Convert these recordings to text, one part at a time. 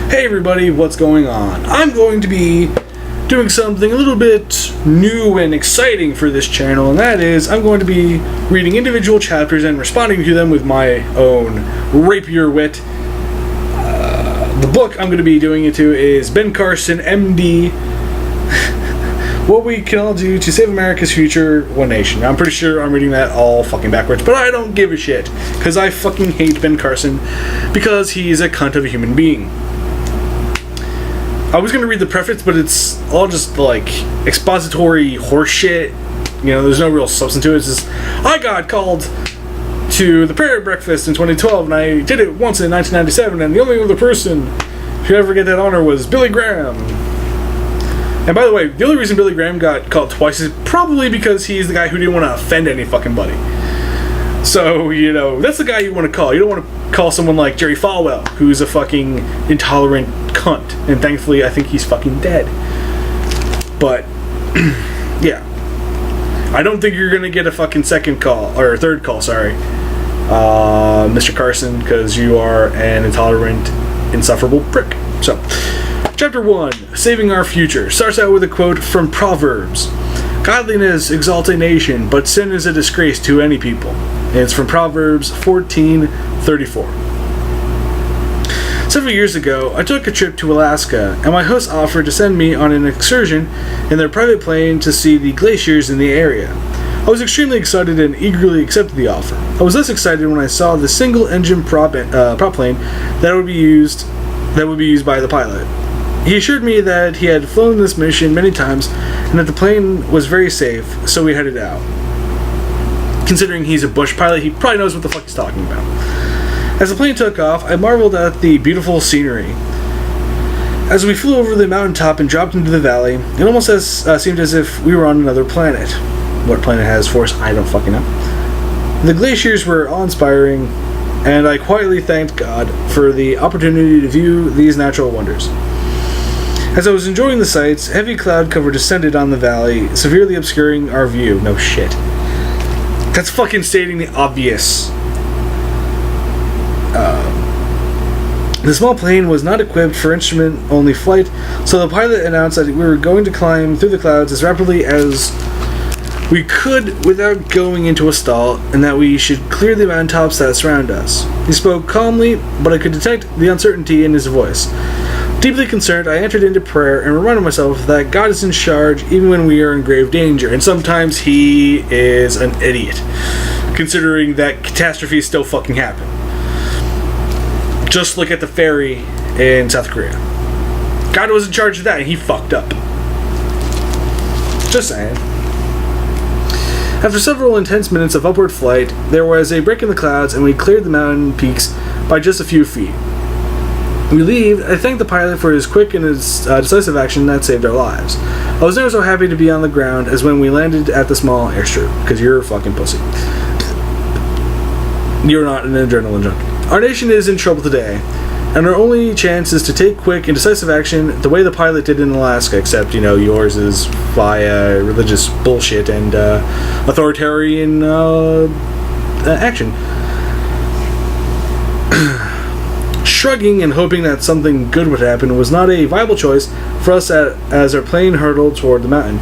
Hey everybody, what's going on? I'm going to be doing something a little bit new and exciting for this channel, and that is I'm going to be reading individual chapters and responding to them with my own rapier wit. The book I'm going to be doing it to is Ben Carson, MD, What We Can All Do to Save America's Future, One Nation. I'm pretty sure I'm reading that all fucking backwards, but I don't give a shit, because I fucking hate Ben Carson, because he's a cunt of a human being. I was going to read the preface, but it's all just, like, expository horseshit. You know, there's no real substance to it. It's just, I got called to the prayer breakfast in 2012, and I did it once in 1997, and the only other person who ever get that honor was Billy Graham. And by the way, the only reason Billy Graham got called twice is probably because he's the guy who didn't want to offend any fucking buddy. So, you know, that's the guy you want to call. You don't want to call someone like Jerry Falwell, who's a fucking intolerant cunt. And thankfully, I think he's fucking dead. But, yeah. I don't think you're going to get a fucking second call, or third call, sorry, Mr. Carson, because you are an intolerant, insufferable prick. So, Chapter 1, Saving Our Future, starts out with a quote from Proverbs. Godliness exalts a nation, but sin is a disgrace to any people. And it's from Proverbs 14:34. Several years ago, I took a trip to Alaska, and my host offered to send me on an excursion in their private plane to see the glaciers in the area. I was extremely excited and eagerly accepted the offer. I was less excited when I saw the single-engine prop plane that would be used by the pilot. He assured me that he had flown this mission many times and that the plane was very safe, so we headed out. Considering he's a bush pilot, he probably knows what the fuck he's talking about. As the plane took off, I marveled at the beautiful scenery. As we flew over the mountaintop and dropped into the valley, it almost seemed as if we were on another planet. What planet has force, I don't fucking know. The glaciers were awe-inspiring, and I quietly thanked God for the opportunity to view these natural wonders. As I was enjoying the sights, heavy cloud cover descended on the valley, severely obscuring our view. No shit. That's fucking stating the obvious. The small plane was not equipped for instrument-only flight, so the pilot announced that we were going to climb through the clouds as rapidly as we could without going into a stall, and that we should clear the mountaintops that surround us. He spoke calmly, but I could detect the uncertainty in his voice. Deeply concerned, I entered into prayer and reminded myself that God is in charge even when we are in grave danger, and sometimes he is an idiot, considering that catastrophes still fucking happen. Just look at the ferry in South Korea. God was in charge of that, and he fucked up. Just saying. After several intense minutes of upward flight, there was a break in the clouds, and we cleared the mountain peaks by just a few feet. Relieved, I thanked the pilot for his quick and his decisive action that saved our lives. I was never so happy to be on the ground as when we landed at the small airstrip, because you're a fucking pussy. You're not an adrenaline junkie. Our nation is in trouble today, and our only chance is to take quick and decisive action the way the pilot did in Alaska, except, you know, yours is via religious bullshit and authoritarian action. Shrugging and hoping that something good would happen was not a viable choice for us as our plane hurtled toward the mountain,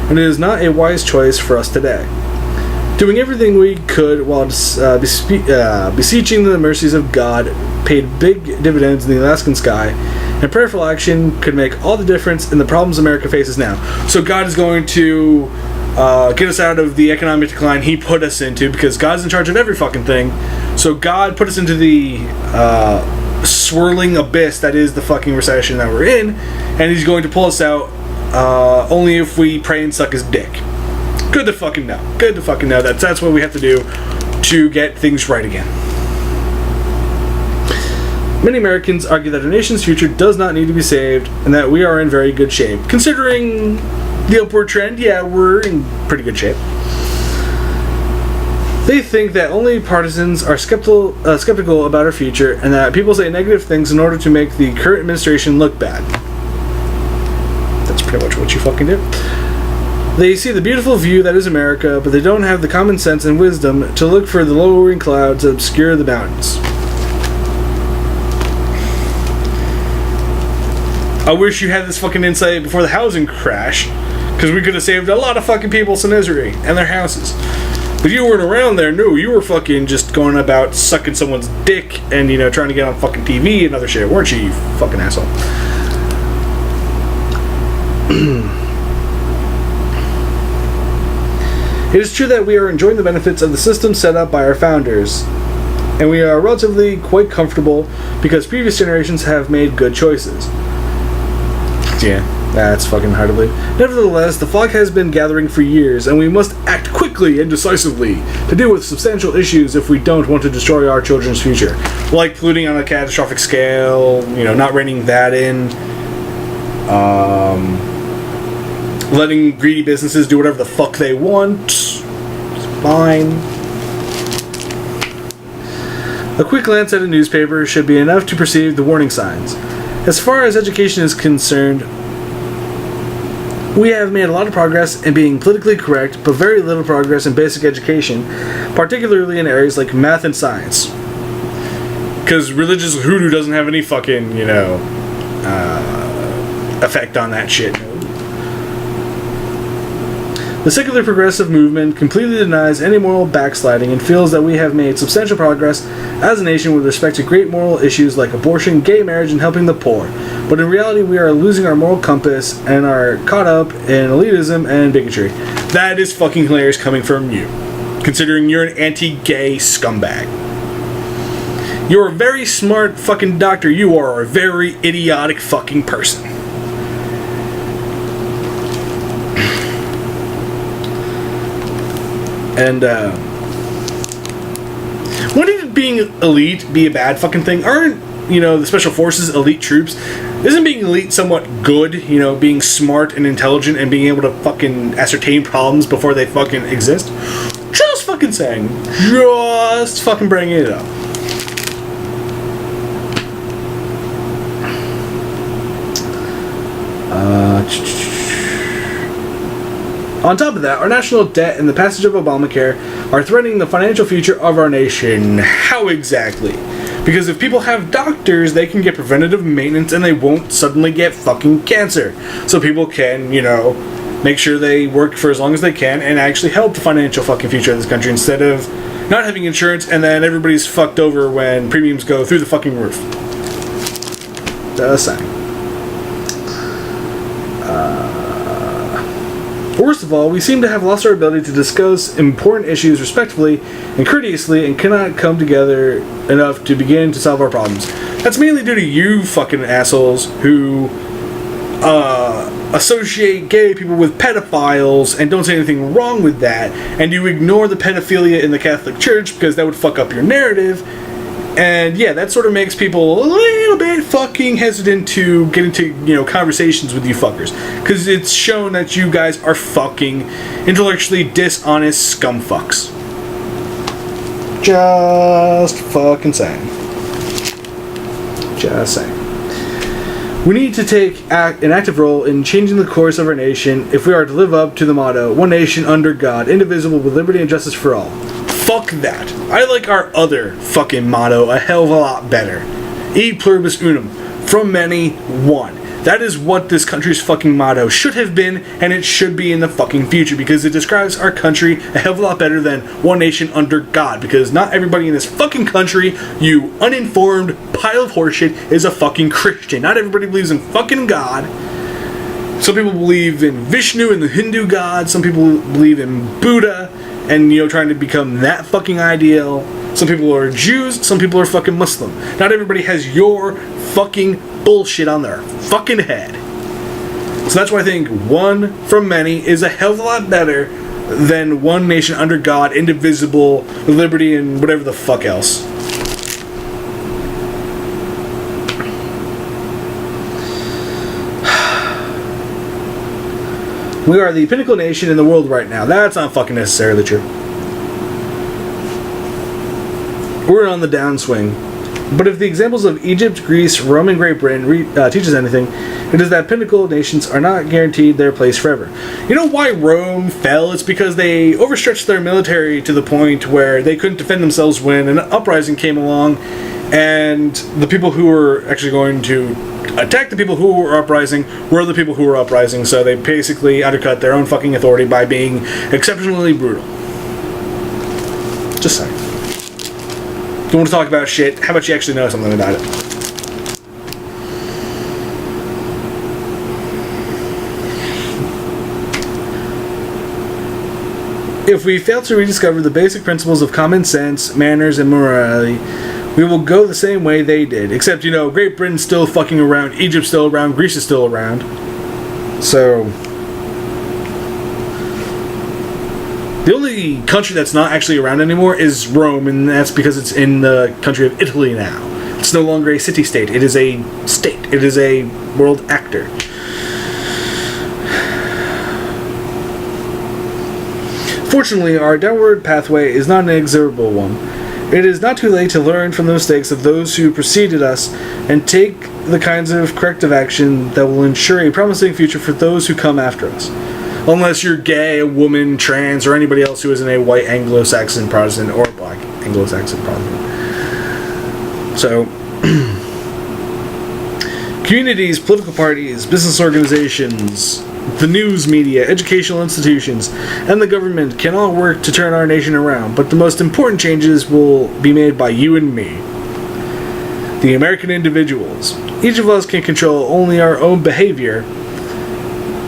and it is not a wise choice for us today. Doing everything we could while beseeching the mercies of God paid big dividends in the Alaskan sky, and prayerful action could make all the difference in the problems America faces now. So God is going to get us out of the economic decline he put us into, because God's in charge of every fucking thing. So God put us into the swirling abyss that is the fucking recession that we're in, and he's going to pull us out only if we pray and suck his dick. Good to fucking know. Good to fucking know. That's what we have to do to get things right again. Many Americans argue that our nation's future does not need to be saved, and that we are in very good shape. Considering the upward trend, yeah, we're in pretty good shape. They think that only partisans are skeptical about our future, and that people say negative things in order to make the current administration look bad. That's pretty much what you fucking do. They see the beautiful view that is America, but they don't have the common sense and wisdom to look for the lowering clouds that obscure the mountains. I wish you had this fucking insight before the housing crash, because we could have saved a lot of fucking people some misery and their houses. But you weren't around there. No, you were fucking just going about sucking someone's dick and, you know, trying to get on fucking TV and other shit, weren't you, you fucking asshole? It is true that we are enjoying the benefits of the system set up by our founders, and we are relatively quite comfortable because previous generations have made good choices. Yeah, that's fucking hard to believe. Nevertheless, the fog has been gathering for years, and we must act quickly and decisively to deal with substantial issues if we don't want to destroy our children's future. Like polluting on a catastrophic scale, you know, not reining that in, letting greedy businesses do whatever the fuck they want. It's fine. A quick glance at a newspaper should be enough to perceive the warning signs. As far as education is concerned, we have made a lot of progress in being politically correct, but very little progress in basic education, particularly in areas like math and science. Because religious hoodoo doesn't have any fucking, you know, effect on that shit. The secular progressive movement completely denies any moral backsliding and feels that we have made substantial progress as a nation with respect to great moral issues like abortion, gay marriage, and helping the poor. But in reality, we are losing our moral compass and are caught up in elitism and bigotry. That is fucking hilarious coming from you, considering you're an anti-gay scumbag. You're a very smart fucking doctor. You are a very idiotic fucking person. And, wouldn't being elite be a bad fucking thing? Aren't, you know, the Special Forces elite troops? Isn't being elite somewhat good? You know, being smart and intelligent and being able to fucking ascertain problems before they fucking exist? Just fucking saying. Just fucking bringing it up. On top of that, our national debt and the passage of Obamacare are threatening the financial future of our nation. How exactly? Because if people have doctors, they can get preventative maintenance and they won't suddenly get fucking cancer. So people can, you know, make sure they work for as long as they can and actually help the financial fucking future of this country instead of not having insurance and then everybody's fucked over when premiums go through the fucking roof. Just saying. Worst of all, we seem to have lost our ability to discuss important issues respectfully and courteously and cannot come together enough to begin to solve our problems. That's mainly due to you fucking assholes who associate gay people with pedophiles and don't say anything wrong with that, and you ignore the pedophilia in the Catholic Church because that would fuck up your narrative. And yeah, that sort of makes people a little bit fucking hesitant to get into, you know, conversations with you fuckers. Because it's shown that you guys are fucking intellectually dishonest scumfucks. Just fucking saying. Just saying. We need to take an active role in changing the course of our nation if we are to live up to the motto, one nation under God, indivisible with liberty and justice for all. Fuck that. I like our other fucking motto a hell of a lot better. E pluribus unum. From many, one. That is what this country's fucking motto should have been, and it should be in the fucking future, because it describes our country a hell of a lot better than one nation under God, because not everybody in this fucking country, you uninformed pile of horseshit, is a fucking Christian. Not everybody believes in fucking God. Some people believe in Vishnu and the Hindu God. Some people believe in Buddha and, you know, trying to become that fucking ideal. Some people are Jews, some people are fucking Muslim. Not everybody has your fucking bullshit on their fucking head. So that's why I think one from many is a hell of a lot better than one nation under God, indivisible, with liberty and whatever the fuck else. We are the pinnacle nation in the world right now. That's not fucking necessarily true. We're on the downswing. But if the examples of Egypt, Greece, Rome, and Great Britain teaches anything, it is that pinnacle nations are not guaranteed their place forever. You know why Rome fell? It's because they overstretched their military to the point where they couldn't defend themselves when an uprising came along, and the people who were actually going to attack the people who were uprising were the people who were uprising, so they basically undercut their own fucking authority by being exceptionally brutal. Just saying. If you want to talk about shit, how about you actually know something about it? If we fail to rediscover the basic principles of common sense, manners, and morality, we will go the same way they did. Except, Great Britain's still fucking around, Egypt's still around, Greece is still around. So, the only country that's not actually around anymore is Rome, and that's because it's in the country of Italy now. It's no longer a city-state. It is a state. It is a world actor. Fortunately, our downward pathway is not an inexorable one. It is not too late to learn from the mistakes of those who preceded us and take the kinds of corrective action that will ensure a promising future for those who come after us. Unless you're gay, a woman, trans, or anybody else who isn't a white Anglo-Saxon Protestant or black Anglo-Saxon Protestant. So, communities, political parties, business organizations, the news media, educational institutions, and the government can all work to turn our nation around, but the most important changes will be made by you and me, the American individuals. Each of us can control only our own behavior,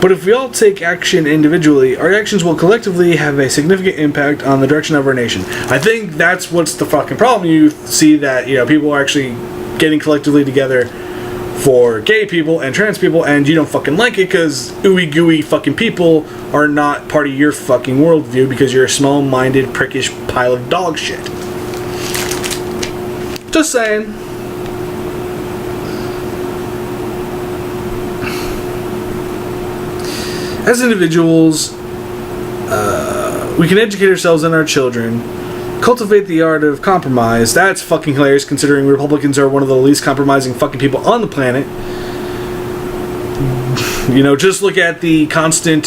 but if we all take action individually, our actions will collectively have a significant impact on the direction of our nation. I think that's what's the fucking problem. You see that, people are actually getting collectively together for gay people and trans people, and you don't fucking like it because ooey gooey fucking people are not part of your fucking worldview because you're a small-minded, prickish pile of dog shit. Just saying. As individuals, we can educate ourselves and our children, cultivate the art of compromise. That's fucking hilarious considering Republicans are one of the least compromising fucking people on the planet. Just look at the constant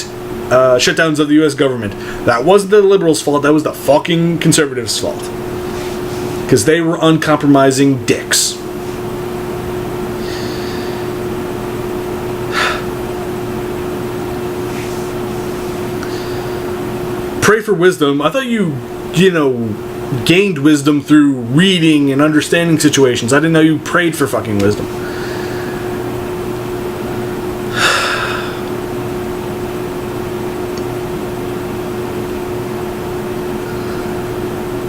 shutdowns of the U.S. government. That wasn't the liberals' fault, that was the fucking conservatives' fault. Because they were uncompromising dicks. Pray for wisdom. I thought you gained wisdom through reading and understanding situations. I didn't know you prayed for fucking wisdom.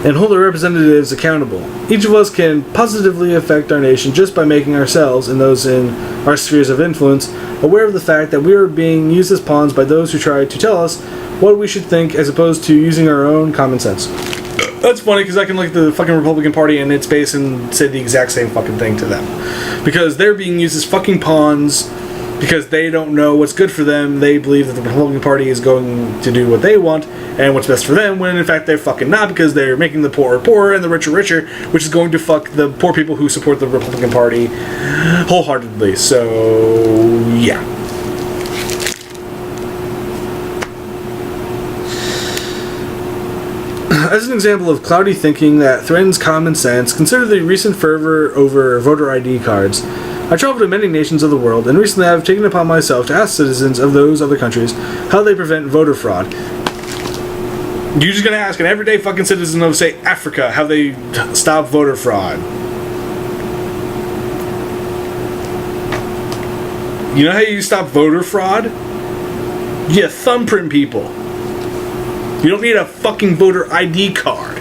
And hold our representatives accountable. Each of us can positively affect our nation just by making ourselves and those in our spheres of influence aware of the fact that we are being used as pawns by those who try to tell us what we should think as opposed to using our own common sense. That's funny because I can look at the fucking Republican Party and its base and say the exact same fucking thing to them. Because they're being used as fucking pawns because they don't know what's good for them. They believe that the Republican Party is going to do what they want and what's best for them, when in fact they're fucking not, because they're making the poorer poorer and the richer richer, which is going to fuck the poor people who support the Republican Party wholeheartedly. So, yeah. As an example of cloudy thinking that threatens common sense, consider the recent fervor over voter ID cards. I travel to many nations of the world, and recently I have taken it upon myself to ask citizens of those other countries how they prevent voter fraud. You're just gonna ask an everyday fucking citizen of, say, Africa, how they stop voter fraud. You know how you stop voter fraud? You thumbprint people. You don't need a fucking voter ID card.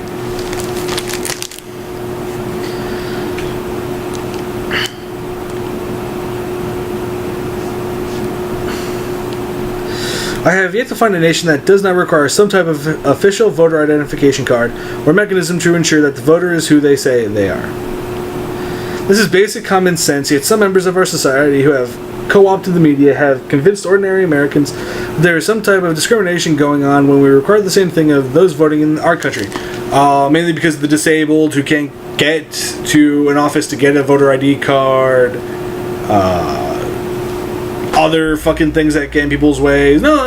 I have yet to find a nation that does not require some type of official voter identification card or mechanism to ensure that the voter is who they say they are. This is basic common sense, yet some members of our society who have co-opted the media have convinced ordinary Americans there is some type of discrimination going on when we require the same thing of those voting in our country. Mainly because of the disabled who can't get to an office to get a voter ID card. Other fucking things that get in people's ways. No,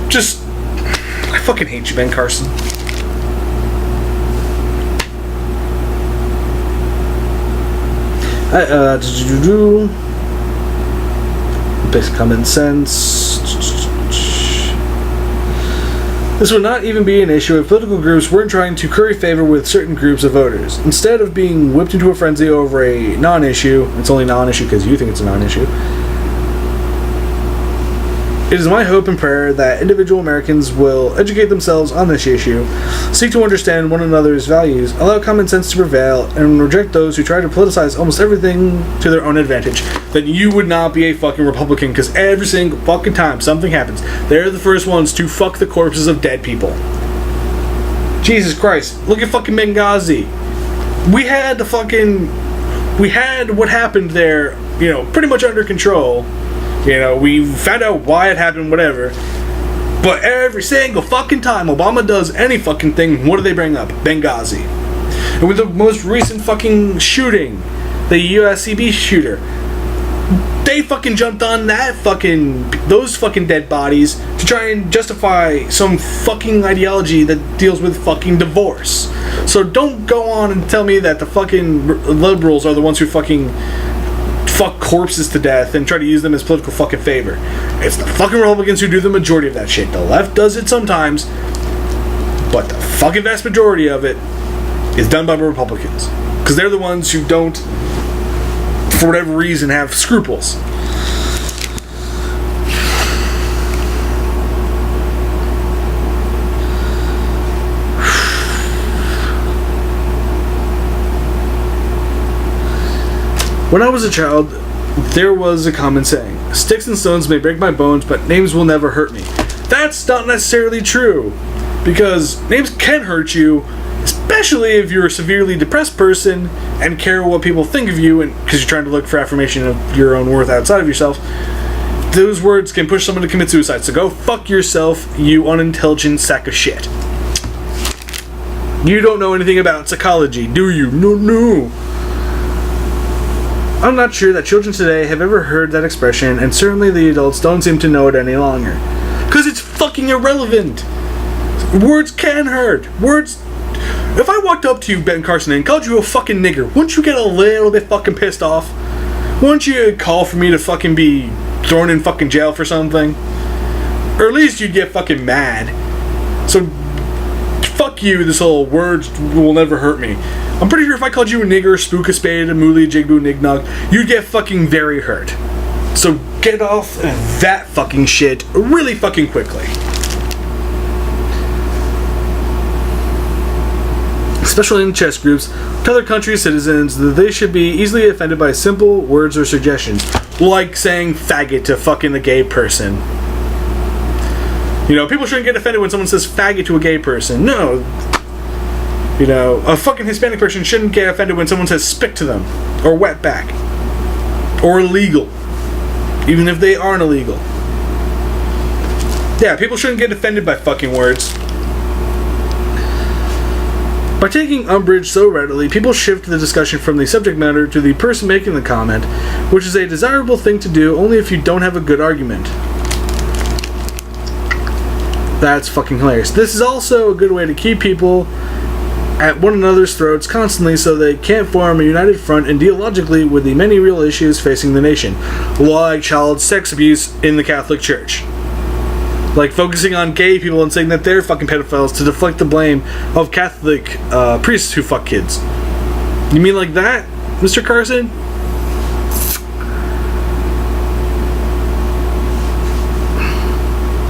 just... I fucking hate you, Ben Carson. Basic common sense. This would not even be an issue if political groups weren't trying to curry favor with certain groups of voters. Instead of being whipped into a frenzy over a non-issue, it's only non-issue because you think it's a non-issue. It is my hope and prayer that individual Americans will educate themselves on this issue, seek to understand one another's values, allow common sense to prevail, and reject those who try to politicize almost everything to their own advantage. Then you would not be a fucking Republican, because every single fucking time something happens, they're the first ones to fuck the corpses of dead people. Jesus Christ, look at fucking Benghazi. We had what happened there, pretty much under control. We found out why it happened, whatever. But every single fucking time Obama does any fucking thing, what do they bring up? Benghazi. And with the most recent fucking shooting, the USCB shooter, they fucking jumped on those fucking dead bodies to try and justify some fucking ideology that deals with fucking divorce. So don't go on and tell me that the fucking liberals are the ones who fucking fuck corpses to death and try to use them as political fucking favor. It's the fucking Republicans who do the majority of that shit. The left does it sometimes, but the fucking vast majority of it is done by the Republicans. Because they're the ones who don't, for whatever reason, have scruples. When I was a child, there was a common saying, "Sticks and stones may break my bones, but names will never hurt me." That's not necessarily true, because names can hurt you, especially if you're a severely depressed person and care what people think of you, and because you're trying to look for affirmation of your own worth outside of yourself. Those words can push someone to commit suicide, so go fuck yourself, you unintelligent sack of shit. You don't know anything about psychology, do you? No. I'm not sure that children today have ever heard that expression, and certainly the adults don't seem to know it any longer. Because it's fucking irrelevant. Words can hurt. If I walked up to you, Ben Carson, and called you a fucking nigger, wouldn't you get a little bit fucking pissed off? Wouldn't you call for me to fucking be thrown in fucking jail for something? Or at least you'd get fucking mad. So, fuck you, this whole words will never hurt me. I'm pretty sure if I called you a nigger, spook a spade, a mooly, jigboo, nignog, you'd get fucking very hurt. So get off that fucking shit really fucking quickly. Especially in chess groups, tell their country's citizens that they should be easily offended by simple words or suggestions, like saying faggot to fucking a gay person. People shouldn't get offended when someone says faggot to a gay person. No. A fucking Hispanic person shouldn't get offended when someone says spick to them, or wetback, or illegal, even if they aren't illegal. Yeah, people shouldn't get offended by fucking words. By taking umbrage so readily, people shift the discussion from the subject matter to the person making the comment, which is a desirable thing to do only if you don't have a good argument. That's fucking hilarious. This is also a good way to keep people at one another's throats constantly so they can't form a united front ideologically with the many real issues facing the nation, like child sex abuse in the Catholic Church. Like focusing on gay people and saying that they're fucking pedophiles to deflect the blame of Catholic priests who fuck kids. You mean like that, Mr. Carson?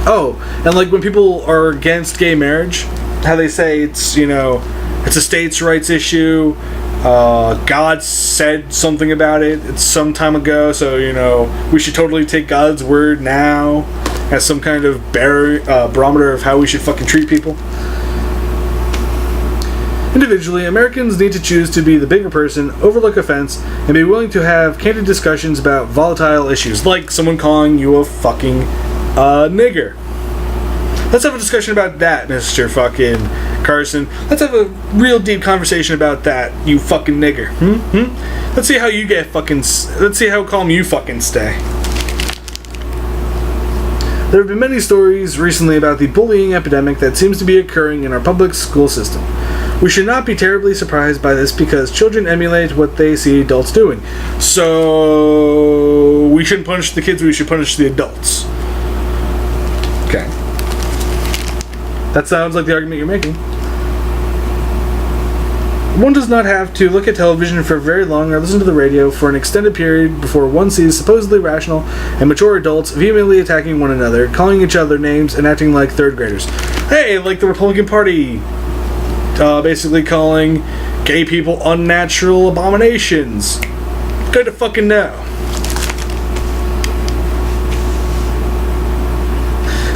Oh, and like when people are against gay marriage, how they say it's, it's a states' rights issue. God said something about it. It's some time ago, so we should totally take God's word now as some kind of barometer of how we should fucking treat people. Individually, Americans need to choose to be the bigger person, overlook offense, and be willing to have candid discussions about volatile issues, like someone calling you a fucking nigger. Let's have a discussion about that, Mr. fucking Carson. Let's have a real deep conversation about that, you fucking nigger. Let's see how you get fucking... Let's see how calm you fucking stay. There have been many stories recently about the bullying epidemic that seems to be occurring in our public school system. We should not be terribly surprised by this because children emulate what they see adults doing. So, we shouldn't punish the kids, we should punish the adults. Okay. That sounds like the argument you're making. One does not have to look at television for very long or listen to the radio for an extended period before one sees supposedly rational and mature adults vehemently attacking one another, calling each other names, and acting like third graders. Hey, like the Republican Party, basically calling gay people unnatural abominations. Good to fucking know.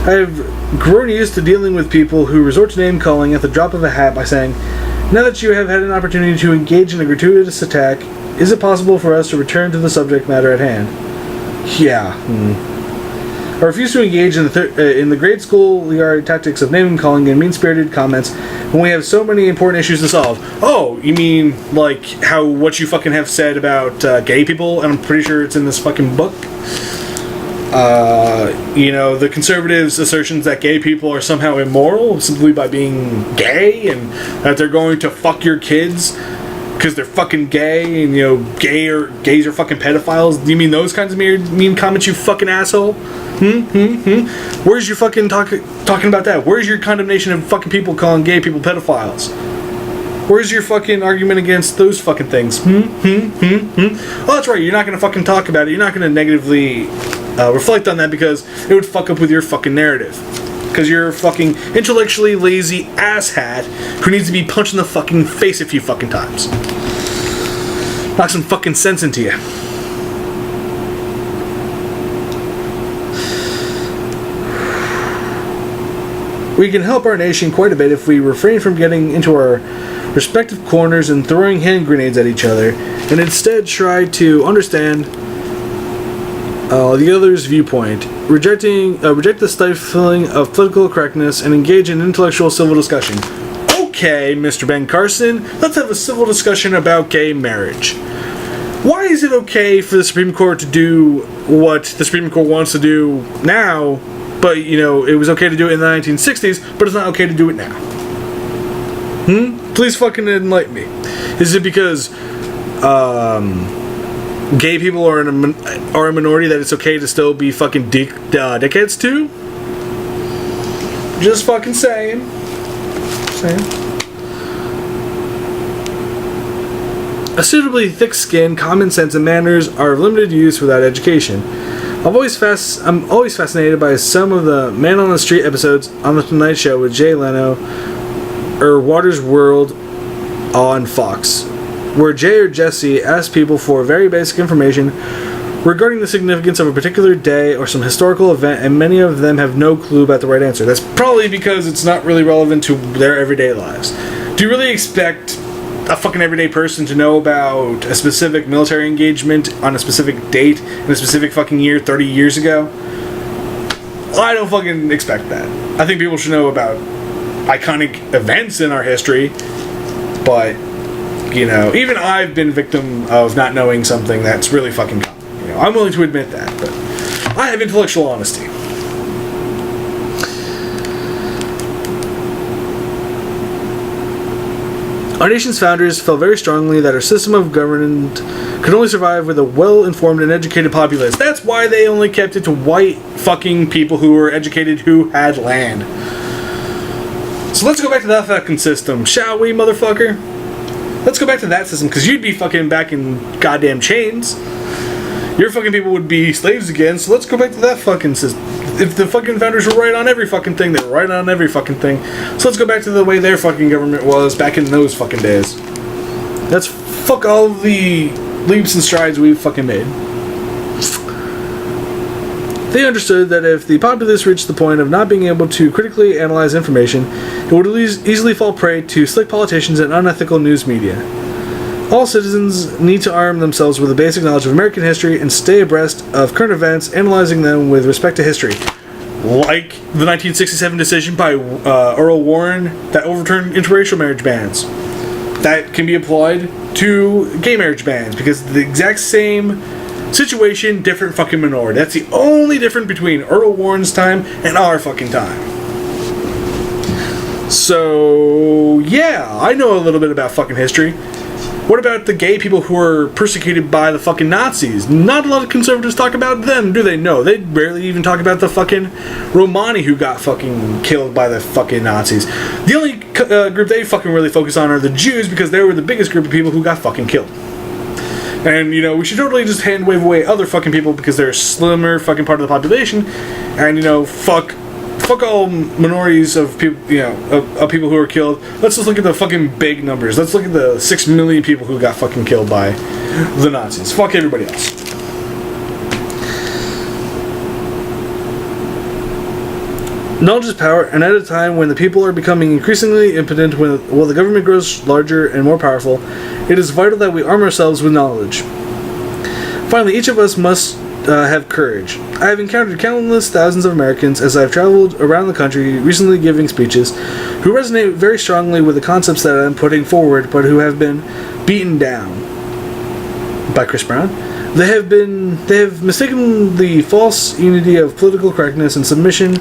I have grown used to dealing with people who resort to name calling at the drop of a hat by saying, now that you have had an opportunity to engage in a gratuitous attack, is it possible for us to return to the subject matter at hand? Yeah. I refuse to engage in the grade school yard tactics of naming, calling, and mean-spirited comments when we have so many important issues to solve. Oh, you mean like what you fucking have said about gay people? And I'm pretty sure it's in this fucking book. The conservatives' assertions that gay people are somehow immoral simply by being gay and that they're going to fuck your kids because they're fucking gay and, gays are fucking pedophiles. Do you mean those kinds of mean comments, you fucking asshole? Where's your fucking talking about that? Where's your condemnation of fucking people calling gay people pedophiles? Where's your fucking argument against those fucking things? Oh, that's right, you're not gonna fucking talk about it. You're not gonna negatively reflect on that because it would fuck up with your fucking narrative. Because you're a fucking intellectually lazy asshat who needs to be punched in the fucking face a few fucking times. Knock some fucking sense into you. We can help our nation quite a bit if we refrain from getting into our respective corners and throwing hand grenades at each other, and instead try to understand the other's viewpoint, reject the stifling of political correctness, and engage in intellectual civil discussion. Okay, Mr. Ben Carson, let's have a civil discussion about gay marriage. Why is it okay for the Supreme Court to do what the Supreme Court wants to do now, but, it was okay to do it in the 1960s, but it's not okay to do it now? Please fucking enlighten me. Is it because, gay people are a minority that it's okay to still be fucking dickheads too? Just fucking saying. A suitably thick skin, common sense, and manners are of limited use without education. I'm always fascinated by some of the Man on the Street episodes on The Tonight Show with Jay Leno or Water's World on Fox, where Jay or Jesse asks people for very basic information regarding the significance of a particular day or some historical event, and many of them have no clue about the right answer. That's probably because it's not really relevant to their everyday lives. Do you really expect a fucking everyday person to know about a specific military engagement on a specific date in a specific fucking year 30 years ago? I don't fucking expect that. I think people should know about iconic events in our history, but even I've been victim of not knowing something that's really fucking common. I'm willing to admit that, but I have intellectual honesty. Our nation's founders felt very strongly that our system of government could only survive with a well-informed and educated populace. That's why they only kept it to white fucking people who were educated who had land. So let's go back to that fucking system, shall we, motherfucker? Let's go back to that system, because you'd be fucking back in goddamn chains. Your fucking people would be slaves again, so let's go back to that fucking system. If the fucking founders were right on every fucking thing, they were right on every fucking thing. So let's go back to the way their fucking government was back in those fucking days. That's fuck all the leaps and strides we've fucking made. They understood that if the populace reached the point of not being able to critically analyze information, it would easily fall prey to slick politicians and unethical news media. All citizens need to arm themselves with a basic knowledge of American history and stay abreast of current events, analyzing them with respect to history. Like the 1967 decision by Earl Warren that overturned interracial marriage bans. That can be applied to gay marriage bans, because the exact same situation, different fucking minority. That's the only difference between Earl Warren's time and our fucking time. So, yeah, I know a little bit about fucking history. What about the gay people who were persecuted by the fucking Nazis? Not a lot of conservatives talk about them, do they? No, they barely even talk about the fucking Romani who got fucking killed by the fucking Nazis. The only group they fucking really focus on are the Jews, because they were the biggest group of people who got fucking killed. And, you know, we should totally just hand wave away other fucking people because they're a slimmer fucking part of the population. And, you know, fuck all minorities of people, you know, of people who are killed. Let's just look at the fucking big numbers. Let's look at the 6 million people who got fucking killed by the Nazis. Fuck everybody else. Knowledge is power, and at a time when the people are becoming increasingly impotent while the government grows larger and more powerful, it is vital that we arm ourselves with knowledge. Finally, each of us must have courage. I have encountered countless thousands of Americans as I've traveled around the country recently giving speeches who resonate very strongly with the concepts that I'm putting forward, but who have been beaten down. By Chris Brown. They have mistaken the false unity of political correctness and submission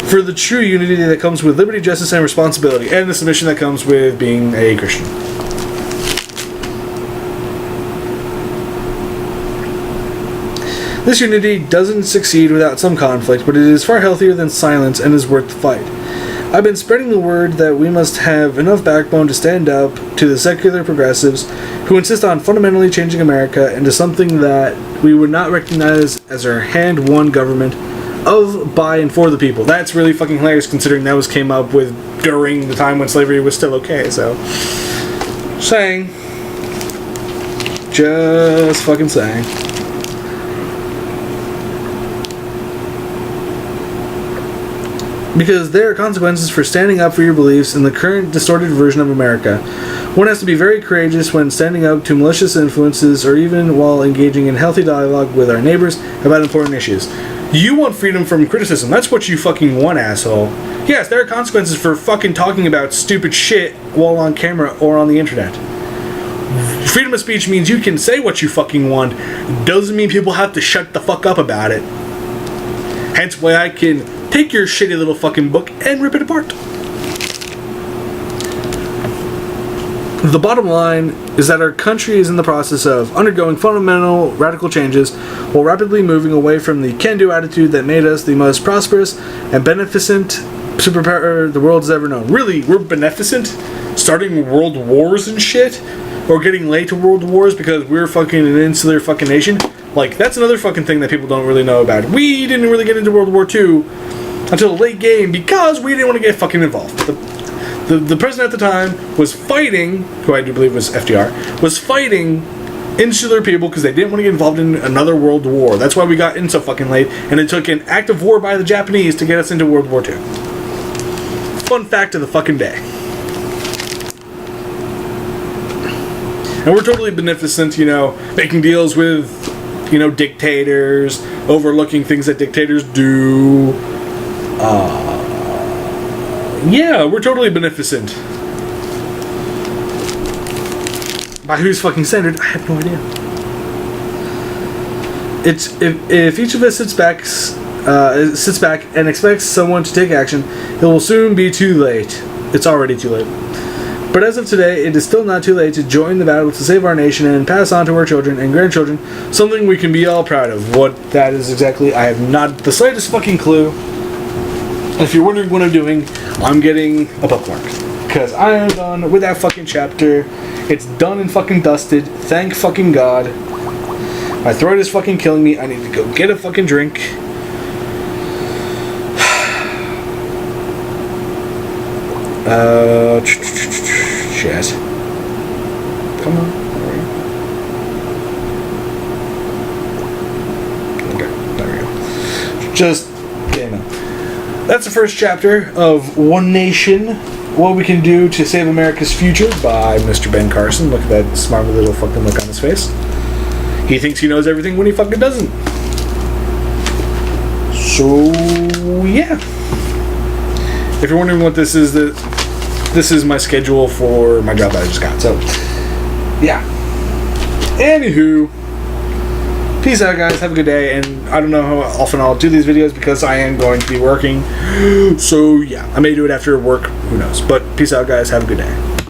for the true unity that comes with liberty, justice, and responsibility, and the submission that comes with being a Christian. This unity doesn't succeed without some conflict, but it is far healthier than silence and is worth the fight. I've been spreading the word that we must have enough backbone to stand up to the secular progressives who insist on fundamentally changing America into something that we would not recognize as our hand-won government of, by, and for the people. That's really fucking hilarious considering that came up with during the time when slavery was still okay, so... saying. Just fucking saying. Because there are consequences for standing up for your beliefs in the current distorted version of America. One has to be very courageous when standing up to malicious influences or even while engaging in healthy dialogue with our neighbors about important issues. You want freedom from criticism. That's what you fucking want, asshole. Yes, there are consequences for fucking talking about stupid shit while on camera or on the internet. Freedom of speech means you can say what you fucking want. Doesn't mean people have to shut the fuck up about it. Hence why I can take your shitty little fucking book and rip it apart. The bottom line is that our country is in the process of undergoing fundamental radical changes while rapidly moving away from the can-do attitude that made us the most prosperous and beneficent superpower the world has ever known. Really, we're beneficent? Starting world wars and shit? Or getting late to world wars because we're fucking an insular fucking nation? Like, that's another fucking thing that people don't really know about. We didn't really get into World War II until the late game because we didn't want to get fucking involved. The president at the time was fighting, who I do believe was FDR, was fighting insular people because they didn't want to get involved in another world war. That's why we got in so fucking late, and it took an act of war by the Japanese to get us into World War II. Fun fact of the fucking day. And we're totally beneficent, you know, making deals with, you know, dictators, overlooking things that dictators do. Yeah, we're totally beneficent. By whose fucking standard? I have no idea. It's if each of us sits back and expects someone to take action, it will soon be too late. It's already too late. But as of today, it is still not too late to join the battle to save our nation and pass on to our children and grandchildren something we can be all proud of. What that is exactly, I have not the slightest fucking clue. If you're wondering what I'm doing, I'm getting a bookmark. Because I am done with that fucking chapter. It's done and fucking dusted. Thank fucking God. My throat is fucking killing me. I need to go get a fucking drink. Shit. Come on. Okay, there we go. Just, yeah, no. That's the first chapter of One Nation, What We Can Do to Save America's Future by Mr. Ben Carson. Look at that smart little fucking look on his face. He thinks he knows everything when he fucking doesn't. So, yeah. If you're wondering what this is, this is my schedule for my job that I just got. So, yeah. Anywho, Peace out, guys. Have a good day. And I don't know how often I'll do these videos because I am going to be working. So, yeah. I may do it after work. Who knows? But peace out, guys. Have a good day.